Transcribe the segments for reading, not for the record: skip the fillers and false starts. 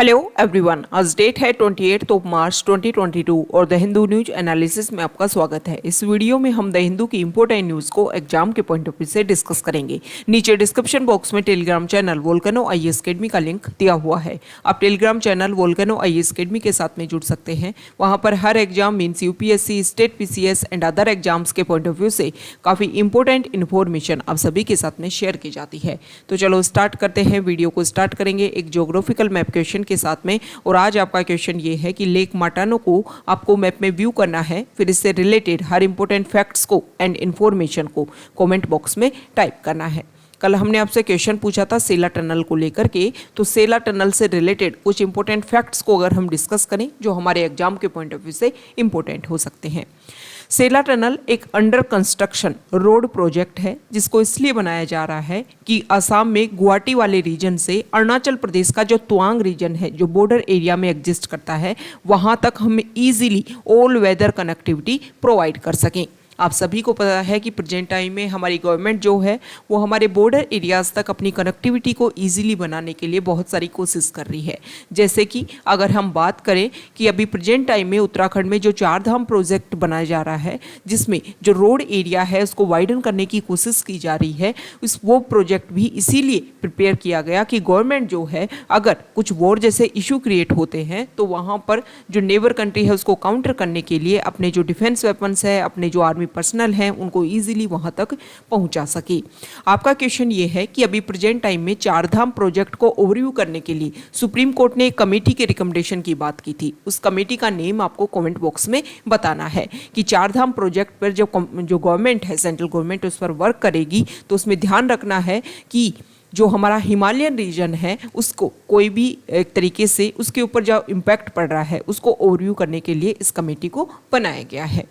Hello everyone, आज date है 28 मार्च 2022 और द हिंदू न्यूज एनालिसिस में आपका स्वागत है। इस वीडियो में हम द हिंदू की इंपॉर्टेंट न्यूज़ को एग्जाम के पॉइंट ऑफ व्यू से डिस्कस करेंगे। नीचे डिस्क्रिप्शन बॉक्स में Telegram channel Volcano IAS academy का लिंक दिया हुआ है। आप Telegram channel Volcano IAS academy के साथ में जुड़ सकते हैं। वहाँ पर हर exam means UPSC, state PCS and other exams के पॉइंट ऑफ व्यू से काफ़ी इंपॉर्टेंट इन्फॉर्मेशन आप सभी के साथ में शेयर की जाती है। तो चलो स्टार्ट करते हैं। वीडियो को स्टार्ट करेंगे एक ज्योग्राफिकल मैप क्वेश्चन के साथ में। और आज आपका क्वेश्चन ये है कि लेक मार्टानो को आपको मैप में व्यू करना है, फिर इससे रिलेटेड हर इंपॉर्टेंट फैक्ट्स को एंड इंफॉर्मेशन को कमेंट बॉक्स में टाइप करना है। कल हमने आपसे क्वेश्चन पूछा था सेला टनल को लेकर के, तो सेला टनल से रिलेटेड कुछ इंपॉर्टेंट फैक्ट्स को अगर हम डिस्कस करें जो हमारे एग्जाम के पॉइंट ऑफ व्यू से इंपॉर्टेंट हो सकते हैं। सेला टनल एक अंडर कंस्ट्रक्शन रोड प्रोजेक्ट है जिसको इसलिए बनाया जा रहा है कि असम में गुवाहाटी वाले रीजन से अरुणाचल प्रदेश का जो तवांग रीजन है जो बॉर्डर एरिया में एग्जिस्ट करता है, वहाँ तक हम easily all weather connectivity provide कर सकें। आप सभी को पता है कि प्रेजेंट टाइम में हमारी गवर्नमेंट जो है वो हमारे बॉर्डर एरियाज़ तक अपनी कनेक्टिविटी को इजीली बनाने के लिए बहुत सारी कोशिश कर रही है। जैसे कि अगर हम बात करें कि अभी प्रेजेंट टाइम में उत्तराखंड में जो चार धाम प्रोजेक्ट बनाया जा रहा है जिसमें जो रोड एरिया है उसको वाइडन करने की कोशिश की जा रही है, वो प्रोजेक्ट भी इसीलिए प्रिपेयर किया गया कि गवर्नमेंट जो है अगर कुछ वॉर जैसे इशू क्रिएट होते हैं तो वहाँ पर जो नेबर कंट्री है उसको काउंटर करने के लिए अपने जो डिफेंस वेपन्स है, अपने जो आर्मी पर्सनल हैं, उनको इजीली वहां तक पहुंचा सके। आपका क्वेश्चन ये है कि अभी प्रेजेंट टाइम में चार धाम प्रोजेक्ट को ओवरव्यू करने के लिए सुप्रीम कोर्ट ने एक कमेटी के रिकमेंडेशन की बात की थी। उस कमेटी का नेम आपको कमेंट बॉक्स में बताना है कि चार धाम प्रोजेक्ट पर जो गवर्नमेंट है, सेंट्रल गवर्नमेंट उस पर वर्क करेगी तो उसमें ध्यान रखना है कि जो हमारा हिमालयन रीजन है उसको कोई भी एक तरीके से उसके ऊपर जो इम्पैक्ट पड़ रहा है उसको ओवरव्यू करने के लिए इस कमेटी को बनाया गया है।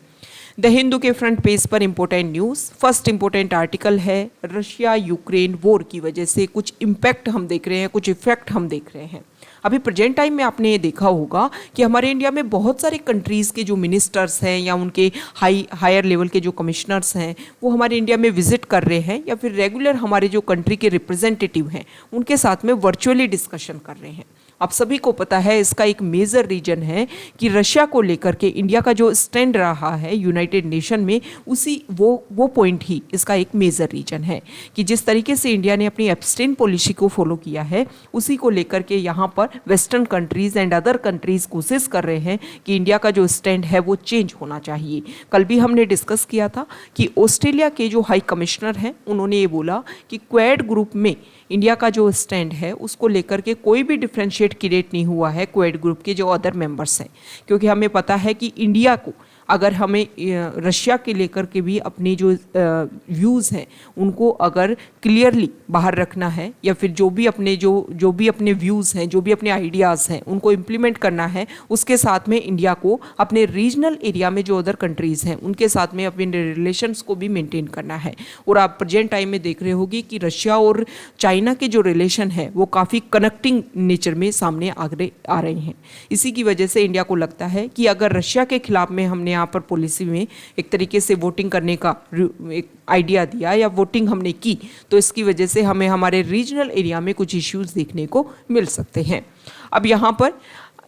द हिंदू के फ्रंट पेज पर important news, first important article है रशिया यूक्रेन वॉर की वजह से कुछ इम्पैक्ट हम देख रहे हैं, कुछ इफेक्ट हम देख रहे हैं। अभी प्रेजेंट टाइम में आपने ये देखा होगा कि हमारे इंडिया में बहुत सारे कंट्रीज़ के जो मिनिस्टर्स हैं या उनके हायर लेवल के जो कमिश्नर्स हैं वो हमारे इंडिया में विजिट कर रहे हैं या फिर रेगुलर हमारे जो कंट्री के रिप्रेजेंटेटिव हैं उनके साथ में वर्चुअली डिस्कशन कर रहे हैं। आप सभी को पता है इसका एक मेजर रीजन है कि रशिया को लेकर के इंडिया का जो स्टैंड रहा है यूनाइटेड नेशन में, उसी वो पॉइंट ही इसका एक मेजर रीजन है कि जिस तरीके से इंडिया ने अपनी एब्सटेन पॉलिसी को फॉलो किया है उसी को लेकर के यहाँ पर western countries and other countries कोशिश कर रहे हैं कि इंडिया का जो स्टैंड है वो चेंज होना चाहिए। कल भी हमने डिस्कस किया था कि ऑस्ट्रेलिया के जो हाई कमिश्नर हैं उन्होंने ये बोला कि क्वेड ग्रुप में इंडिया का जो स्टैंड है उसको लेकर के कोई भी डिफ्रेंशिएट क्रिएट नहीं हुआ है क्वेड ग्रुप के जो अदर मेंबर्स हैं, क्योंकि हमें पता है कि इंडिया को अगर हमें रशिया के लेकर के भी अपनी जो व्यूज़ हैं उनको अगर क्लियरली बाहर रखना है या फिर जो भी अपने व्यूज़ हैं, जो भी अपने आइडियाज़ हैं उनको इम्प्लीमेंट करना है, उसके साथ में इंडिया को अपने रीजनल एरिया में जो अदर कंट्रीज़ हैं उनके साथ में अपने रिलेशंस को भी मेंटेन करना है। और आप प्रेजेंट टाइम में देख रहे होगी कि रशिया और चाइना के जो रिलेशन है वो काफ़ी कनेक्टिंग नेचर में सामने आ रहे हैं। इसी की वजह से इंडिया को लगता है कि अगर रशिया के खिलाफ में हमने यहाँ पर पॉलिसी में एक तरीके से वोटिंग करने का एक आइडिया दिया या वोटिंग हमने की तो इसकी वजह से हमें हमारे रीजनल एरिया में कुछ इश्यूज देखने को मिल सकते हैं। अब यहाँ पर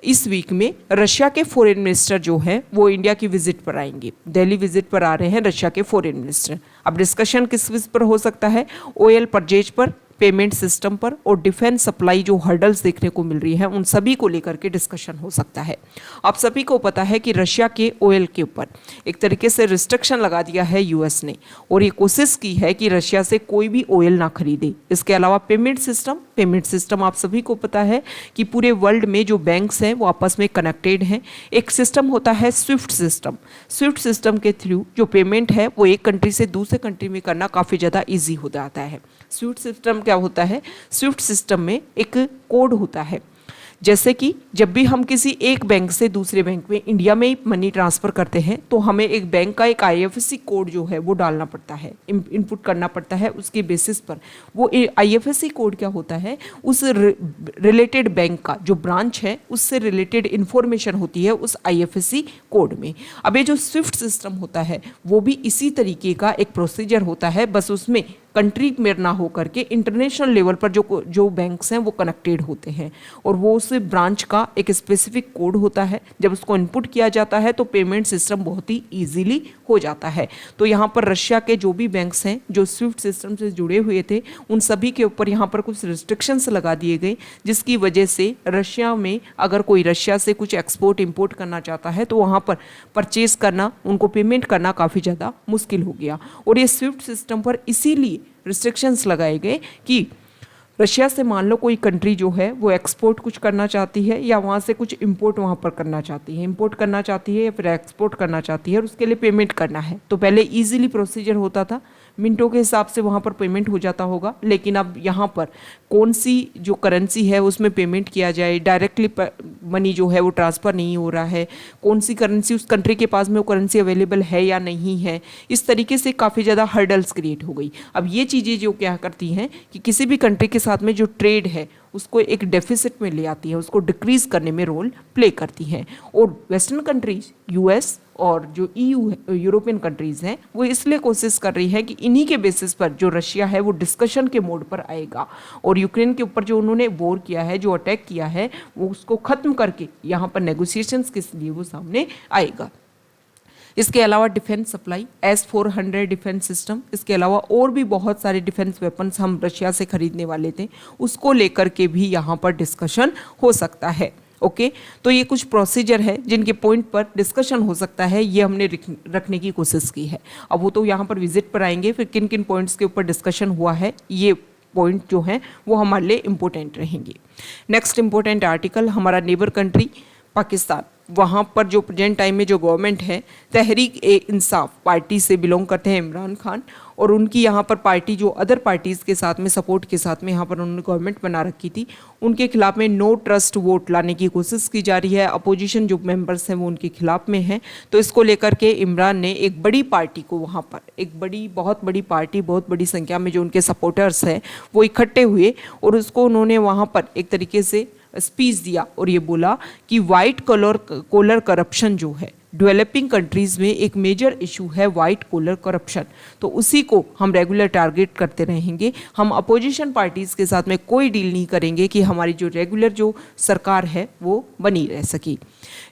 इस वीक में रशिया के फॉरेन मिनिस्टर जो है वो इंडिया की विजिट पर आएंगे, दिल्ली विजिट पर आ रहे हैं रशिया के फॉरेन मिनिस्टर। अब डिस्कशन किस पर हो सकता है? ऑयल परचेज पर, पेमेंट सिस्टम पर और डिफेंस सप्लाई जो हर्डल्स देखने को मिल रही है उन सभी को लेकर के डिस्कशन हो सकता है। आप सभी को पता है कि रशिया के ऑयल के ऊपर एक तरीके से रिस्ट्रिक्शन लगा दिया है यूएस ने और ये कोशिश की है कि रशिया से कोई भी ऑयल ना खरीदे। इसके अलावा पेमेंट सिस्टम आप सभी को पता है कि पूरे वर्ल्ड में जो बैंक्स हैं वो आपस में कनेक्टेड हैं। एक सिस्टम होता है स्विफ्ट सिस्टम के थ्रू जो पेमेंट है वो एक कंट्री से दूसरे कंट्री में करना काफ़ी ज़्यादा ईजी हो जाता है। स्विफ्ट सिस्टम क्या होता है? स्विफ्ट सिस्टम में एक कोड होता है, जैसे कि जब भी हम किसी एक बैंक से दूसरे बैंक में इंडिया में ही मनी ट्रांसफ़र करते हैं तो हमें एक बैंक का एक आईएफएससी कोड जो है वो डालना पड़ता है, इनपुट करना पड़ता है। उसके बेसिस पर वो आईएफएससी कोड क्या होता है, उस रिलेटेड बैंक का जो ब्रांच है उससे रिलेटेड इन्फॉर्मेशन होती है उस आईएफएससी कोड में। अब ये जो स्विफ्ट सिस्टम होता है वो भी इसी तरीके का एक प्रोसीजर होता है, बस उसमें कंट्री में ना हो करके इंटरनेशनल लेवल पर जो बैंक्स हैं वो कनेक्टेड होते हैं, और वो उस ब्रांच का एक स्पेसिफिक कोड होता है। जब उसको इनपुट किया जाता है तो पेमेंट सिस्टम बहुत ही ईजिली हो जाता है। तो यहाँ पर रशिया के जो भी बैंक्स हैं जो स्विफ्ट सिस्टम से जुड़े हुए थे, उन सभी के ऊपर यहाँ पर कुछ रिस्ट्रिक्शंस लगा दिए गए, जिसकी वजह से रशिया में अगर कोई रशिया से कुछ एक्सपोर्ट इंपोर्ट करना चाहता है तो वहाँ पर परचेज करना, उनको पेमेंट करना काफ़ी ज़्यादा मुश्किल हो गया। और ये स्विफ्ट सिस्टम पर इसीलिए रिस्ट्रिक्शंस लगाए गए कि रशिया से मान लो कोई कंट्री जो है वो एक्सपोर्ट कुछ करना चाहती है या वहाँ से कुछ इंपोर्ट वहाँ पर करना चाहती है, इंपोर्ट करना चाहती है या फिर एक्सपोर्ट करना चाहती है, और उसके लिए पेमेंट करना है। तो पहले इजीली प्रोसीजर होता था, मिनटों के हिसाब से वहाँ पर पेमेंट हो जाता होगा, लेकिन अब यहाँ पर कौन सी जो करेंसी है उसमें पेमेंट किया जाए, डायरेक्टली मनी जो है वो ट्रांसफ़र नहीं हो रहा है, कौन सी करेंसी उस कंट्री के पास में वो करेंसी अवेलेबल है या नहीं है, इस तरीके से काफ़ी ज़्यादा हर्डल्स क्रिएट हो गई। अब ये चीज़ें जो क्या करती हैं कि किसी भी कंट्री के साथ में जो ट्रेड है उसको एक डेफिसिट में ले आती है, उसको डिक्रीज करने में रोल प्ले करती हैं। और वेस्टर्न कंट्रीज, यूएस और जो ईयू है, यूरोपियन कंट्रीज़ हैं, वो इसलिए कोशिश कर रही है कि इन्हीं के बेसिस पर जो रशिया है वो डिस्कशन के मोड पर आएगा, और यूक्रेन के ऊपर जो उन्होंने वॉर किया है, जो अटैक किया है, वो उसको ख़त्म करके यहाँ पर नेगोशिएशंस के लिए वो सामने आएगा। इसके अलावा defence supply, S-400 defence system, इसके अलावा और भी बहुत सारे डिफेंस वेपन्स हम रशिया से खरीदने वाले थे, उसको लेकर के भी यहाँ पर डिस्कशन हो सकता है। ओके, तो ये कुछ प्रोसीजर है जिनके पॉइंट पर डिस्कशन हो सकता है, ये हमने रखने की कोशिश की है। अब वो तो यहाँ पर विजिट पर आएंगे, फिर किन किन पॉइंट्स के ऊपर डिस्कशन हुआ है, ये पॉइंट जो हैं वो हमारे लिए इम्पोर्टेंट रहेंगे। नेक्स्ट इम्पोर्टेंट आर्टिकल, हमारा नेबर कंट्री पाकिस्तान, वहाँ पर जो प्रेजेंट टाइम में जो गवर्नमेंट है, तहरीक ए इंसाफ पार्टी से बिलोंग करते हैं इमरान खान, और उनकी यहाँ पर पार्टी जो अदर पार्टीज़ के साथ में सपोर्ट के साथ में यहाँ पर उन्होंने गवर्नमेंट बना रखी थी, उनके खिलाफ में नो ट्रस्ट वोट लाने की कोशिश की जा रही है। अपोजिशन जो मेंबर्स हैं वो उनके खिलाफ में हैं, तो इसको लेकर के इमरान ने एक बड़ी पार्टी को वहाँ पर, एक बहुत बड़ी पार्टी, बहुत बड़ी संख्या में जो उनके सपोर्टर्स हैं वो इकट्ठे हुए, और उसको उन्होंने वहाँ पर एक तरीके से स्पीच दिया और ये बोला कि वाइट कॉलर करप्शन जो है डेवलपिंग कंट्रीज़ में एक मेजर इशू है, वाइट कॉलर करप्शन, तो उसी को हम रेगुलर टारगेट करते रहेंगे। हम अपोजिशन पार्टीज़ के साथ में कोई डील नहीं करेंगे कि हमारी जो रेगुलर जो सरकार है वो बनी रह सकी।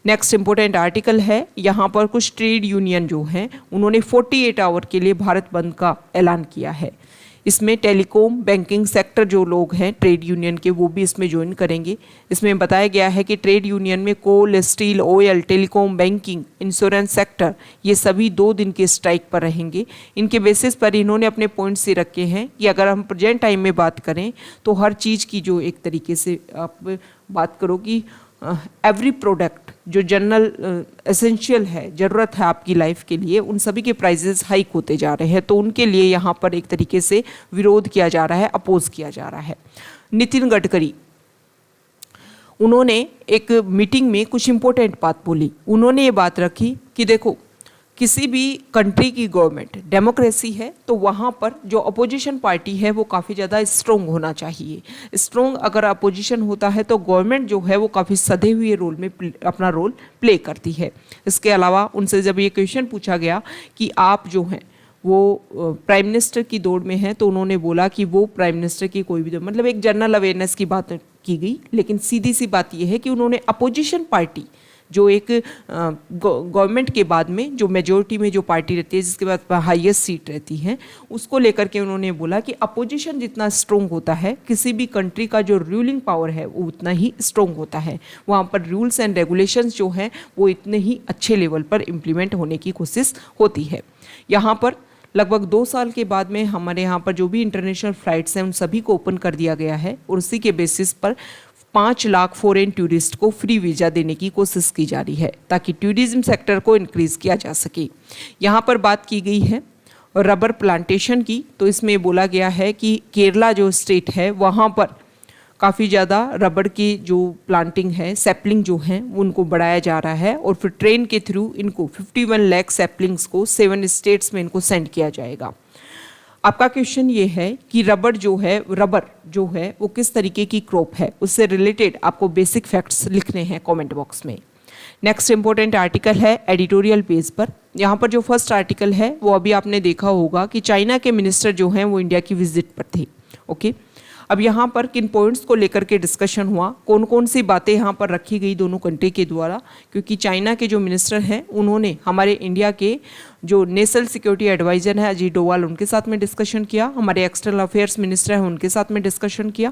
नेक्स्ट इंपॉर्टेंट आर्टिकल है, यहाँ पर कुछ ट्रेड यूनियन जो हैं उन्होंने 48 आवर के लिए भारत बंद का ऐलान किया है। इसमें टेलीकॉम, बैंकिंग सेक्टर जो लोग हैं ट्रेड यूनियन के, वो भी इसमें ज्वाइन करेंगे। इसमें बताया गया है कि ट्रेड यूनियन में coal, steel, oil, telecom, banking, insurance sector, ये सभी 2 दिन के स्ट्राइक पर रहेंगे। इनके बेसिस पर इन्होंने अपने पॉइंट्स से रखे हैं कि अगर हम प्रेजेंट टाइम में बात करें तो हर चीज़ की जो एक तरीके से आप बात करो कि एवरी प्रोडक्ट जो जनरल एसेंशियल है, ज़रूरत है आपकी लाइफ के लिए, उन सभी के प्राइजेस हाइक होते जा रहे हैं, तो उनके लिए यहाँ पर एक तरीके से विरोध किया जा रहा है, अपोज किया जा रहा है। नितिन गडकरी, उन्होंने एक मीटिंग में कुछ इंपॉर्टेंट बात बोली। उन्होंने ये बात रखी कि देखो, किसी भी कंट्री की गवर्नमेंट, डेमोक्रेसी है, तो वहाँ पर जो अपोजिशन पार्टी है वो काफ़ी ज़्यादा स्ट्रॉन्ग होना चाहिए। स्ट्रॉन्ग अगर अपोजिशन होता है तो गवर्नमेंट जो है वो काफ़ी सधे हुए रोल में अपना रोल प्ले करती है। इसके अलावा उनसे जब ये क्वेश्चन पूछा गया कि आप जो हैं वो प्राइम मिनिस्टर की दौड़ में हैं, तो उन्होंने बोला कि वो प्राइम मिनिस्टर की कोई भी, मतलब एक जनरल अवेयरनेस की बात की गई, लेकिन सीधी सी बात ये है कि उन्होंने अपोजिशन पार्टी जो एक गवर्नमेंट के बाद में जो मेजोरिटी में जो पार्टी रहती है, जिसके बाद हाईएस्ट सीट रहती है, उसको लेकर के उन्होंने बोला कि अपोजिशन जितना स्ट्रॉन्ग होता है, किसी भी कंट्री का जो रूलिंग पावर है वो उतना ही स्ट्रॉन्ग होता है। वहाँ पर रूल्स एंड रेगुलेशंस जो हैं वो इतने ही अच्छे लेवल पर इम्प्लीमेंट होने की कोशिश होती है। यहाँ पर लगभग 2 साल के बाद में हमारे यहाँ पर जो भी इंटरनेशनल फ्लाइट्स हैं उन सभी को ओपन कर दिया गया है, और उसी के बेसिस पर 5 लाख फॉरेन टूरिस्ट को फ्री वीज़ा देने की कोशिश की जा रही है, ताकि टूरिज्म सेक्टर को इंक्रीज़ किया जा सके। यहाँ पर बात की गई है रबर प्लांटेशन की, तो इसमें बोला गया है कि केरला जो स्टेट है वहाँ पर काफ़ी ज़्यादा रबर की जो प्लांटिंग है, सैपलिंग जो हैं उनको बढ़ाया जा रहा है, और फिर ट्रेन के थ्रू इनको 51 लाख सैपलिंग्स को 7 स्टेट्स में इनको सेंड किया जाएगा। आपका क्वेश्चन ये है कि रबर जो है वो किस तरीके की क्रॉप है, उससे रिलेटेड आपको बेसिक फैक्ट्स लिखने हैं कमेंट बॉक्स में। नेक्स्ट इंपॉर्टेंट आर्टिकल है एडिटोरियल पेज पर। यहाँ पर जो फर्स्ट आर्टिकल है वो अभी आपने देखा होगा कि चाइना के मिनिस्टर जो हैं वो इंडिया की विजिट पर थे। ओके, अब यहाँ पर किन पॉइंट्स को लेकर के डिस्कशन हुआ, कौन कौन सी बातें यहाँ पर रखी गई दोनों कंट्री के द्वारा, क्योंकि चाइना के जो मिनिस्टर हैं उन्होंने हमारे इंडिया के जो नेशनल सिक्योरिटी एडवाइजर है अजीत डोवाल उनके साथ में डिस्कशन किया, हमारे एक्सटर्नल अफेयर्स मिनिस्टर हैं उनके साथ में डिस्कशन किया।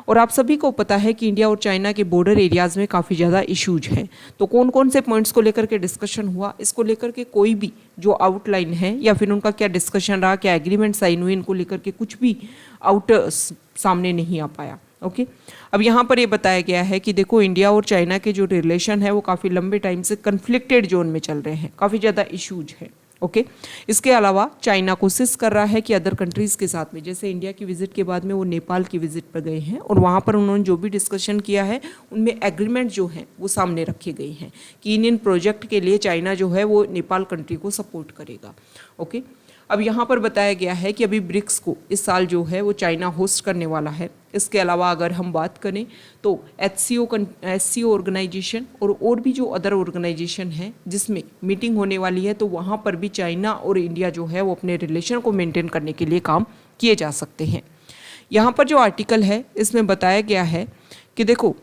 और आप सभी को पता है कि इंडिया और चाइना के बॉर्डर एरियाज़ में काफ़ी ज़्यादा इश्यूज हैं। तो कौन कौन से पॉइंट्स को लेकर के डिस्कशन हुआ, इसको लेकर के कोई भी जो आउटलाइन है या फिर उनका क्या डिस्कशन रहा, क्या एग्रीमेंट साइन हुई, इनको लेकर के कुछ भी आउट सामने नहीं आ पाया। ओके, अब यहाँ पर ये बताया गया है कि देखो इंडिया और चाइना के जो रिलेशन है वो काफ़ी लंबे टाइम से कन्फ्लिक्टेड जोन में चल रहे हैं, काफ़ी ज़्यादा इश्यूज है। ओके, इसके अलावा चाइना कोशिश कर रहा है कि अदर कंट्रीज़ के साथ में, जैसे इंडिया की विजिट के बाद में वो नेपाल की विजिट पर गए हैं और वहाँ पर उन्होंने जो भी डिस्कशन किया है उनमें एग्रीमेंट जो हैं वो सामने रखे गए हैं कि इन प्रोजेक्ट के लिए चाइना जो है वो नेपाल कंट्री को सपोर्ट करेगा। ओके, अब यहाँ पर बताया गया है कि अभी ब्रिक्स को इस साल जो है वो चाइना होस्ट करने वाला है। इसके अलावा अगर हम बात करें तो एचसीओ ऑर्गेनाइजेशन और भी जो अदर ऑर्गेनाइजेशन हैं जिसमें मीटिंग होने वाली है, तो वहाँ पर भी चाइना और इंडिया जो है वो अपने रिलेशन को मेंटेन करने के लिए काम किए जा सकते हैं। यहाँ पर जो आर्टिकल है इसमें बताया गया है कि देखो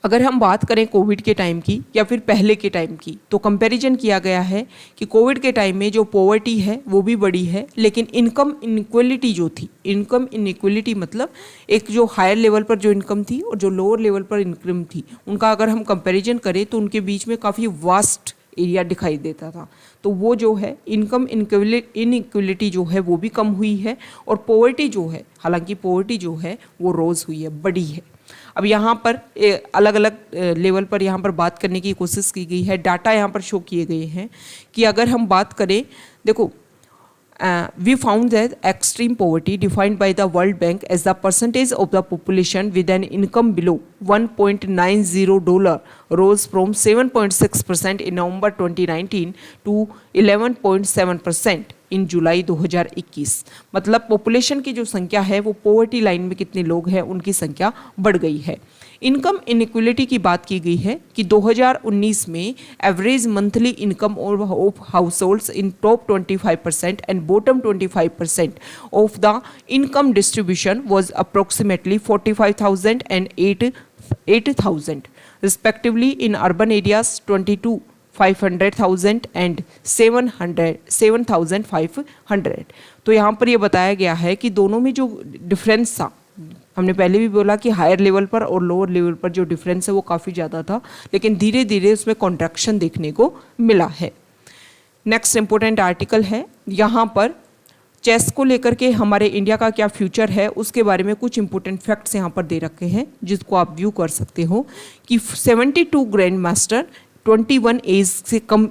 अगर हम बात करें कोविड के टाइम की या फिर पहले के टाइम की, तो कंपैरिजन किया गया है कि कोविड के टाइम में जो पॉवर्टी है वो भी बढ़ी है, लेकिन इनकम इनइक्वलिटी जो थी, इनकम इनइक्वलिटी मतलब एक जो हायर लेवल पर जो इनकम थी और जो लोअर लेवल पर इनकम थी, उनका अगर हम कंपैरिजन करें तो उनके बीच में काफ़ी वास्ट एरिया दिखाई देता था। तो वो जो है इनकम इनइक्वलिटी जो है वो भी कम हुई है और पॉवर्टी जो है, हालांकि पॉवर्टी जो है वो रोज़ हुई है, बढ़ी है। अब यहाँ पर अलग अलग लेवल पर यहाँ पर बात करने की कोशिश की गई है, डाटा यहाँ पर शो किए गए हैं कि अगर हम बात करें, देखो we found that extreme poverty defined by the World Bank as the percentage of the population with an income below $1.90 rose from 7.6% in November 2019 to 11.7% इन जुलाई 2021। मतलब पॉपुलेशन की जो संख्या है वो पॉवर्टी लाइन में कितने लोग हैं उनकी संख्या बढ़ गई है। इनकम इनइक्वलिटी की बात की गई है कि 2019 में average monthly income of house holds in top 25% and bottom 25% of the income distribution was approximately 45,000 and 8,000 respectively. In urban areas 500,000 and 7,500। तो यहाँ पर ये बताया गया है कि दोनों में जो डिफरेंस था, हमने पहले भी बोला कि हायर लेवल पर और लोअर लेवल पर जो डिफरेंस है वो काफ़ी ज़्यादा था, लेकिन धीरे धीरे उसमें कॉन्ट्रैक्शन देखने को मिला है। नेक्स्ट इंपॉर्टेंट आर्टिकल है, यहाँ पर चेस को लेकर के हमारे इंडिया का क्या फ्यूचर है उसके बारे में कुछ इंपॉर्टेंट फैक्ट्स यहाँ पर दे रखे हैं जिसको आप व्यू कर सकते हो कि 72 ग्रैंड मास्टर 21 एज से कम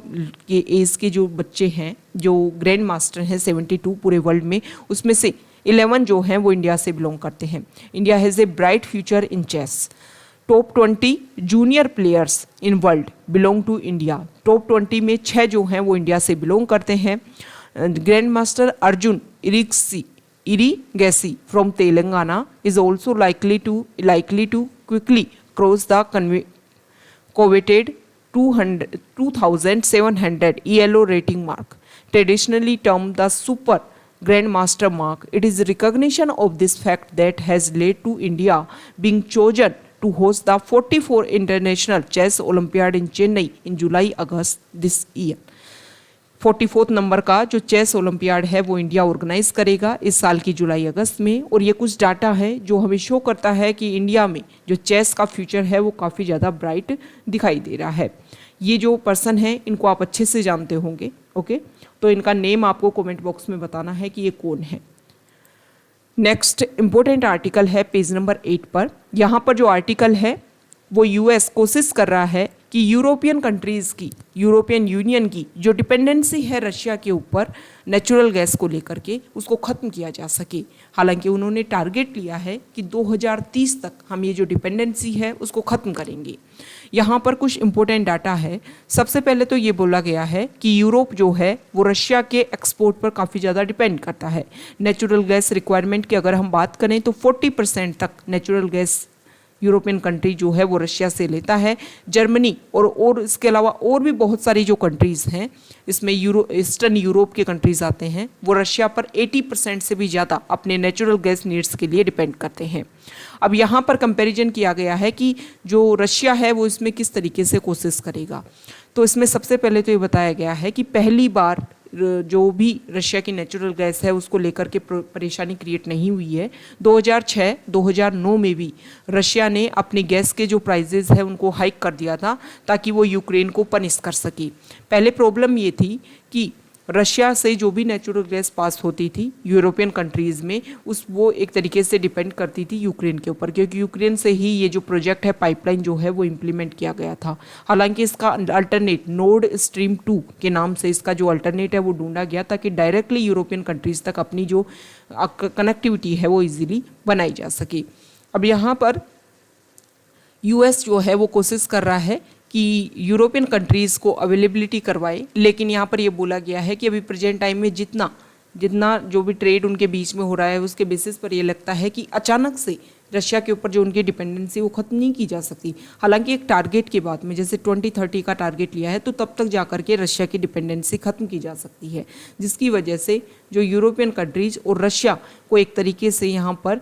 के एज के जो बच्चे हैं, जो ग्रैंड मास्टर हैं 72 पूरे वर्ल्ड में, उसमें से 11 जो हैं वो इंडिया से बिलोंग करते हैं। India has a bright future in chess. Top 20 junior players in world belong to India. Top 20 में 6 जो हैं वो इंडिया से बिलोंग करते हैं। Grand master Arjun Erigaisi from Telangana is also likely to quickly cross the coveted 2,700 ELO rating mark, traditionally termed the Super Grandmaster mark. It is recognition of this fact that has led to India being chosen to host the 44th International Chess Olympiad in Chennai in July-August this year. 44th number का जो chess olympiad है वो India organise करेगा इस साल की जुलाई अगस्त में। और ये कुछ डाटा है जो हमें शो करता है कि इंडिया में जो चेस का फ्यूचर है वो काफ़ी ज़्यादा ब्राइट दिखाई दे रहा है। ये जो पर्सन है इनको आप अच्छे से जानते होंगे, ओके, तो इनका नेम आपको कमेंट बॉक्स में बताना है कि ये कौन है। नेक्स्ट इंपॉर्टेंट आर्टिकल है पेज नंबर 8 पर। यहाँ पर जो आर्टिकल है वो यूएस कोशिश कर रहा है कि यूरोपियन कंट्रीज़ की, यूरोपियन यूनियन की जो डिपेंडेंसी है रशिया के ऊपर नेचुरल गैस को लेकर के, उसको ख़त्म किया जा सके। हालांकि उन्होंने टारगेट लिया है कि 2030 तक हम ये जो डिपेंडेंसी है उसको ख़त्म करेंगे। यहाँ पर कुछ इंपॉर्टेंट डाटा है। सबसे पहले तो ये बोला गया है कि यूरोप जो है वो रशिया के एक्सपोर्ट पर काफ़ी ज़्यादा डिपेंड करता है। नेचुरल गैस रिक्वायरमेंट की अगर हम बात करें तो 40% तक नेचुरल गैस यूरोपियन कंट्री जो है वो रशिया से लेता है। जर्मनी और इसके अलावा और भी बहुत सारी जो कंट्रीज़ हैं, इसमें ईस्टर्न यूरोप के कंट्रीज आते हैं, वो रशिया पर 80% से भी ज़्यादा अपने नेचुरल गैस नीड्स के लिए डिपेंड करते हैं। अब यहाँ पर कंपैरिजन किया गया है कि जो रशिया है वो इसमें किस तरीके से कोशिश करेगा। तो इसमें सबसे पहले तो ये बताया गया है कि पहली बार जो भी रशिया की नेचुरल गैस है उसको लेकर के परेशानी क्रिएट नहीं हुई है। 2006-2009 में भी रशिया ने अपने गैस के जो प्राइजेज है उनको हाइक कर दिया था ताकि वो यूक्रेन को पनिश कर सके। पहले प्रॉब्लम ये थी कि रशिया से जो भी नेचुरल गैस पास होती थी यूरोपियन कंट्रीज़ में वो एक तरीके से डिपेंड करती थी यूक्रेन के ऊपर, क्योंकि यूक्रेन से ही ये जो प्रोजेक्ट है पाइपलाइन जो है वो इम्प्लीमेंट किया गया था। हालांकि इसका अल्टरनेट नॉर्ड स्ट्रीम 2 के नाम से इसका जो अल्टरनेट है वो ढूंढा गया ताकि डायरेक्टली यूरोपियन कंट्रीज़ तक अपनी जो कनेक्टिविटी है वो ईजिली बनाई जा सके। अब यहाँ पर यूएस जो है वो कोशिश कर रहा है कि यूरोपियन कंट्रीज़ को अवेलेबिलिटी करवाए, लेकिन यहाँ पर ये बोला गया है कि अभी प्रेजेंट टाइम में जितना जो भी ट्रेड उनके बीच में हो रहा है उसके बेसिस पर ये लगता है कि अचानक से रशिया के ऊपर जो उनकी डिपेंडेंसी वो ख़त्म नहीं की जा सकती। हालांकि एक टारगेट के बाद में जैसे 2030 का टारगेट लिया है तो तब तक जाकर के रशिया की डिपेंडेंसी ख़त्म की जा सकती है, जिसकी वजह से जो यूरोपियन कंट्रीज़ और रशिया को एक तरीके से यहाँ पर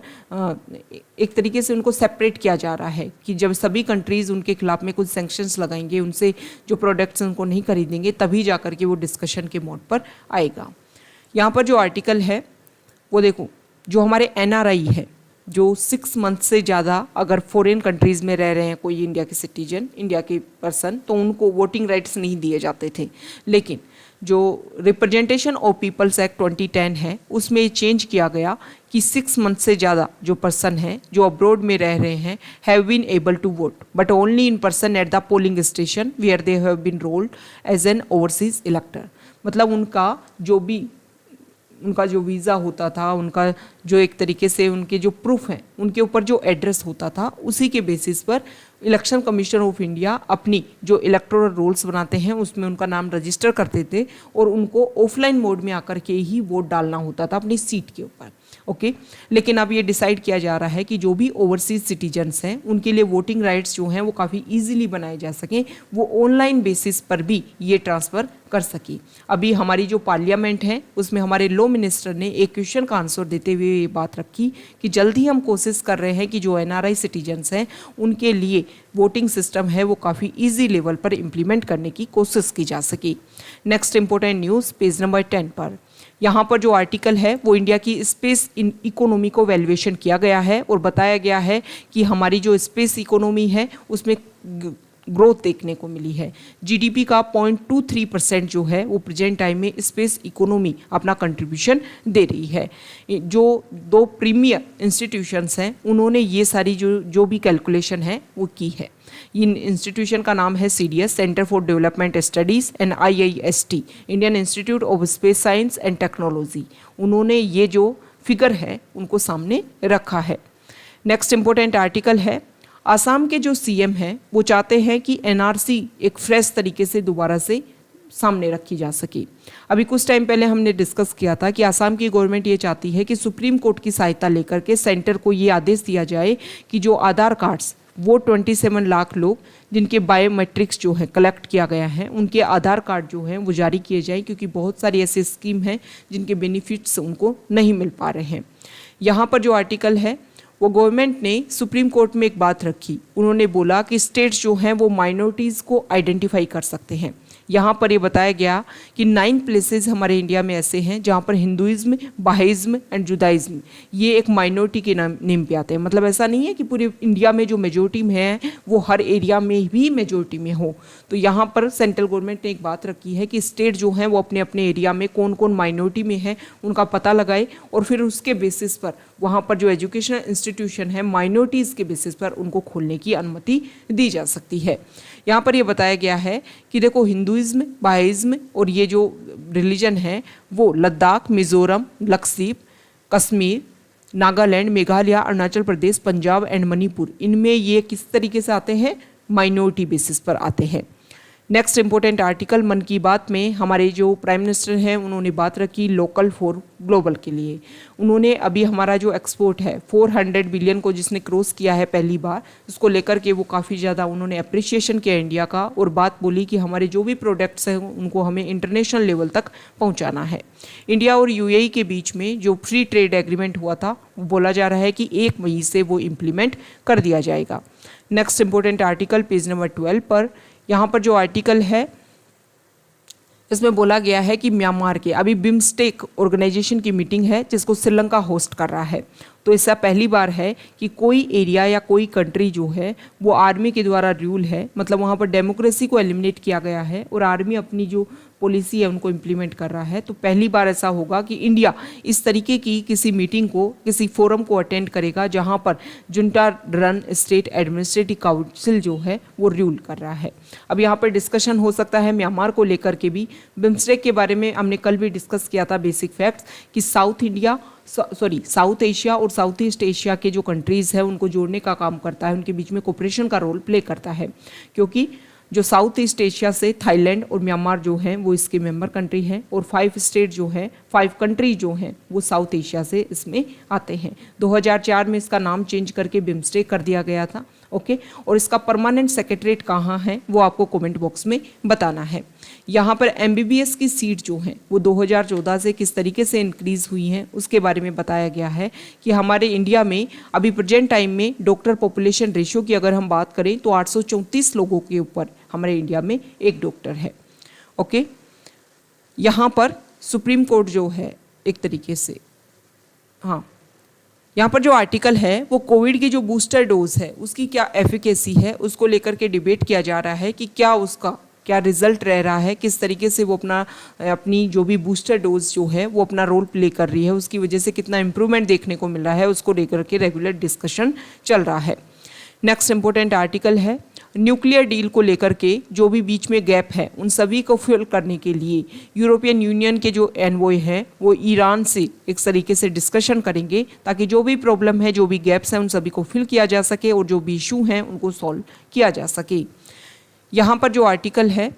एक तरीके से उनको सेपरेट किया जा रहा है कि जब सभी कंट्रीज़ उनके खिलाफ में कुछ सैंक्शंस लगाएंगे, उनसे जो प्रोडक्ट्स उनको नहीं खरीदेंगे, तभी जाकर के वो डिस्कशन के मोड पर आएगा। यहाँ पर जो आर्टिकल है वो देखो, जो हमारे NRI है जो 6 मंथ से ज़्यादा अगर फॉरेन कंट्रीज़ में रह रहे हैं कोई इंडिया के सिटीजन, इंडिया के पर्सन, तो उनको वोटिंग राइट्स नहीं दिए जाते थे। लेकिन जो रिप्रेजेंटेशन ऑफ पीपल्स एक्ट 2010 है उसमें ये चेंज किया गया कि 6 मंथ से ज़्यादा जो पर्सन हैं जो अब्रॉड में रह रहे हैं have been able to vote but only in person at the polling station where they have been rolled as an overseas इलेक्टर। मतलब उनका जो वीज़ा होता था, उनका जो एक तरीके से उनके जो प्रूफ हैं उनके ऊपर जो एड्रेस होता था, उसी के बेसिस पर इलेक्शन कमीशन ऑफ इंडिया अपनी जो इलेक्टोरल रोल्स बनाते हैं उसमें उनका नाम रजिस्टर करते थे और उनको ऑफलाइन मोड में आकर के ही वोट डालना होता था अपनी सीट के ऊपर। ओके, लेकिन अब ये डिसाइड किया जा रहा है कि जो भी ओवरसीज सिटीजन्स हैं उनके लिए वोटिंग राइट्स जो हैं वो काफ़ी इजीली बनाए जा सकें, वो ऑनलाइन बेसिस पर भी ये ट्रांसफ़र कर सकी। अभी हमारी जो पार्लियामेंट है उसमें हमारे लॉ मिनिस्टर ने एक क्वेश्चन का आंसर देते हुए ये बात रखी कि जल्द ही हम कोशिश कर रहे हैं कि जो NRI सिटीजन्स हैं उनके लिए वोटिंग सिस्टम है वो काफ़ी ईजी लेवल पर इम्प्लीमेंट करने की कोशिश की जा सके। Next important news page number 10 पर, यहाँ पर जो आर्टिकल है वो इंडिया की स्पेस इकोनॉमी को वैल्यूएशन किया गया है और बताया गया है कि हमारी जो स्पेस इकोनॉमी है उसमें ग्रोथ देखने को मिली है। GDP का 0.23% जो है वो प्रेजेंट टाइम में स्पेस इकोनॉमी अपना कंट्रीब्यूशन दे रही है। जो 2 प्रीमियर इंस्टीट्यूशंस हैं उन्होंने ये सारी जो भी कैलकुलेशन है वो की है। इन इंस्टीट्यूशन का नाम है CDS centre for development studies and IIST Indian institute of space science and technology. उन्होंने ये जो फिगर है उनको सामने रखा है। नेक्स्ट इंपॉर्टेंट आर्टिकल है, आसाम के जो CM हैं वो चाहते हैं कि NRC एक फ्रेश तरीके से दोबारा से सामने रखी जा सके। अभी कुछ टाइम पहले हमने डिस्कस किया था कि आसाम की गवर्नमेंट ये चाहती है कि सुप्रीम कोर्ट की सहायता लेकर के सेंटर को ये आदेश दिया जाए कि जो आधार कार्ड्स वो 27 लाख लोग जिनके बायोमेट्रिक्स जो है कलेक्ट किया गया है उनके आधार कार्ड जो हैं वो जारी किए जाए, क्योंकि बहुत सारी ऐसी स्कीम हैं जिनके बेनिफिट्स उनको नहीं मिल पा रहे हैं। यहाँ पर जो आर्टिकल है वो गवर्नमेंट ने सुप्रीम कोर्ट में एक बात रखी, उन्होंने बोला कि स्टेट्स जो हैं वो माइनॉरिटीज़ को आइडेंटिफाई कर सकते हैं। यहाँ पर ये बताया गया कि 9 प्लेसेस हमारे इंडिया में ऐसे हैं जहाँ पर हिंदुइज्म, बाहाइज्म एंड जुदाइज्म ये एक माइनॉरिटी के नेम पे आते हैं। मतलब ऐसा नहीं है कि पूरे इंडिया में जो मेजोरिटी में है वो हर एरिया में भी मेजोरिटी में हो। तो यहाँ पर सेंट्रल गवर्नमेंट ने एक बात रखी है कि स्टेट जो हैं वो अपने अपने एरिया में कौन कौन माइनॉरिटी में है उनका पता लगाए और फिर उसके बेसिस पर वहाँ पर जो एजुकेशनल इंस्टीट्यूशन है माइनॉरिटीज़ के बेसिस पर उनको खोलने की अनुमति दी जा सकती है। यहाँ पर ये बताया गया है कि देखो हिंदुइज्म, बाहाइज्म और ये जो रिलीजन है वो लद्दाख, मिज़ोरम, लक्षद्वीप, कश्मीर, नागालैंड, मेघालय, अरुणाचल प्रदेश, पंजाब एंड मणिपुर, इनमें ये किस तरीके से आते हैं, माइनॉरिटी बेसिस पर आते हैं। नेक्स्ट इंपॉर्टेंट आर्टिकल, मन की बात में हमारे जो प्राइम मिनिस्टर हैं उन्होंने बात रखी लोकल फॉर ग्लोबल के लिए। उन्होंने अभी हमारा जो एक्सपोर्ट है 400 बिलियन को जिसने क्रॉस किया है पहली बार, उसको लेकर के वो काफ़ी ज़्यादा उन्होंने अप्रिशिएशन किया इंडिया का, और बात बोली कि हमारे जो भी प्रोडक्ट्स हैं उनको हमें इंटरनेशनल लेवल तक पहुँचाना है। इंडिया और यूएई के बीच में जो फ्री ट्रेड एग्रीमेंट हुआ था वो बोला जा रहा है कि 1 मई से वो इम्प्लीमेंट कर दिया जाएगा। Next important article page number 12 पर, यहाँ पर जो आर्टिकल है इसमें बोला गया है कि म्यांमार के अभी बिम्स्टेक ऑर्गेनाइजेशन की मीटिंग है जिसको श्रीलंका होस्ट कर रहा है। तो ऐसा पहली बार है कि कोई एरिया या कोई कंट्री जो है वो आर्मी के द्वारा रूल है, मतलब वहाँ पर डेमोक्रेसी को एलिमिनेट किया गया है और आर्मी अपनी जो पॉलिसी है उनको इम्प्लीमेंट कर रहा है। तो पहली बार ऐसा होगा कि इंडिया इस तरीके की किसी मीटिंग को, किसी फोरम को अटेंड करेगा जहाँ पर junta run state administrative council जो है वो रूल कर रहा है। अब यहाँ पर डिस्कशन हो सकता है म्यांमार को लेकर के भी। बिम्स्टेक के बारे में हमने कल भी डिस्कस किया था बेसिक फैक्ट्स कि साउथ एशिया और साउथ ईस्ट एशिया के जो कंट्रीज़ हैं उनको जोड़ने का काम करता है, उनके बीच में कोऑपरेशन का रोल प्ले करता है, क्योंकि जो साउथ ईस्ट एशिया से थाईलैंड और म्यांमार जो हैं वो इसके मेंबर कंट्री हैं, और 5 स्टेट जो हैं, 5 कंट्री जो हैं वो साउथ एशिया से इसमें आते हैं। 2004 में इसका नाम चेंज करके बिम्स्टेक कर दिया गया था। ओके, और इसका परमानेंट सेक्रेटरीट कहाँ है वो आपको कमेंट बॉक्स में बताना है। यहाँ पर MBBS की सीट जो हैं वो 2014 से किस तरीके से इंक्रीज़ हुई हैं उसके बारे में बताया गया है कि हमारे इंडिया में अभी प्रेजेंट टाइम में डॉक्टर पॉपुलेशन रेशियो की अगर हम बात करें तो 834 लोगों के ऊपर हमारे इंडिया में एक डॉक्टर है। ओके, यहाँ पर सुप्रीम कोर्ट जो है एक तरीके से, हाँ, यहाँ पर जो आर्टिकल है वो कोविड की जो बूस्टर डोज है उसकी क्या एफिकेसी है उसको लेकर के डिबेट किया जा रहा है कि क्या उसका क्या रिजल्ट रह रहा है, किस तरीके से वो अपनी जो भी बूस्टर डोज जो है वो अपना रोल प्ले कर रही है, उसकी वजह से कितना इम्प्रूवमेंट देखने को मिल रहा है, उसको लेकर के रेगुलर डिस्कशन चल रहा है। नेक्स्ट इंपॉर्टेंट आर्टिकल है न्यूक्लियर डील को लेकर के जो भी बीच में गैप है उन सभी को फिल करने के लिए यूरोपियन यूनियन के जो एनवॉय हैं वो ईरान से एक तरीके से डिस्कशन करेंगे ताकि जो भी प्रॉब्लम है, जो भी गैप्स हैं उन सभी को फिल किया जा सके और जो भी इशू हैं उनको सॉल्व किया जा सके। यहाँ पर जो आर्टिकल है,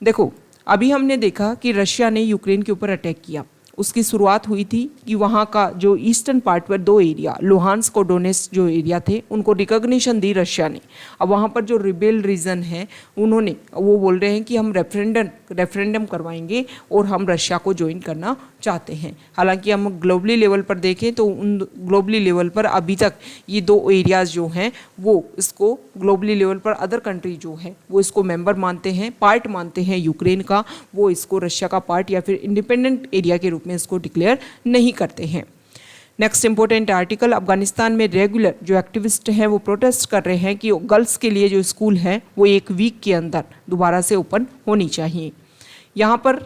देखो अभी हमने देखा कि रशिया ने यूक्रेन के ऊपर अटैक किया, उसकी शुरुआत हुई थी कि वहाँ का जो ईस्टर्न पार्ट पर 2 एरिया लुहांस्क और डोनेट्स्क जो एरिया थे उनको रिकॉग्निशन दी रशिया ने। अब वहाँ पर जो रिबेल रीजन है उन्होंने वो बोल रहे हैं कि हम रेफरेंडम करवाएंगे और हम रशिया को ज्वाइन करना चाहते हैं। हालांकि हम ग्लोबली लेवल पर देखें तो उन ग्लोबली लेवल पर अभी तक ये 2 एरियाज़ जो हैं वो इसको ग्लोबली लेवल पर अदर कंट्री जो है वो इसको मेंबर मानते हैं, पार्ट मानते हैं यूक्रेन का, वो इसको रशिया का पार्ट या फिर इंडिपेंडेंट एरिया के रूप में इसको डिक्लेयर नहीं करते हैं। नेक्स्ट इंपॉर्टेंट आर्टिकल, अफगानिस्तान में रेगुलर जो एक्टिविस्ट हैं वो प्रोटेस्ट कर रहे हैं कि गर्ल्स के लिए जो स्कूल है वो 1 वीक के अंदर दोबारा से ओपन होनी चाहिए। यहाँ पर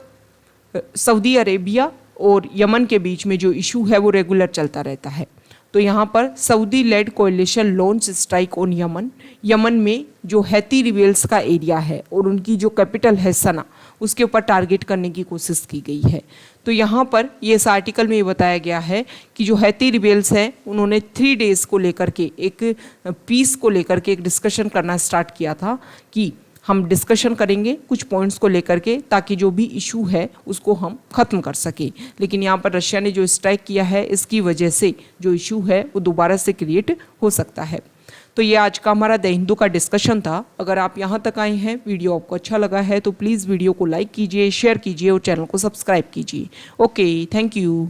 सऊदी अरेबिया और यमन के बीच में जो इशू है वो रेगुलर चलता रहता है। तो यहाँ पर Saudi lead कोalition launch strike on Yemen में जो हैती रिबेल्स का एरिया है और उनकी जो कैपिटल है सना, उसके ऊपर टारगेट करने की कोशिश की गई है। तो यहाँ पर ये इस आर्टिकल में ये बताया गया है कि जो हैती रिबेल्स हैं उन्होंने 3 डेज़ को लेकर के एक पीस को लेकर के एक डिस्कशन करना स्टार्ट किया था कि हम डिस्कशन करेंगे कुछ पॉइंट्स को लेकर के ताकि जो भी इशू है उसको हम ख़त्म कर सकें। लेकिन यहाँ पर रशिया ने जो स्ट्राइक किया है इसकी वजह से जो इशू है वो दोबारा से क्रिएट हो सकता है। तो ये आज का हमारा द हिंदू का डिस्कशन था। अगर आप यहाँ तक आए हैं, वीडियो आपको अच्छा लगा है तो प्लीज़ वीडियो को लाइक कीजिए, शेयर कीजिए और चैनल को सब्सक्राइब कीजिए। Okay, thank you.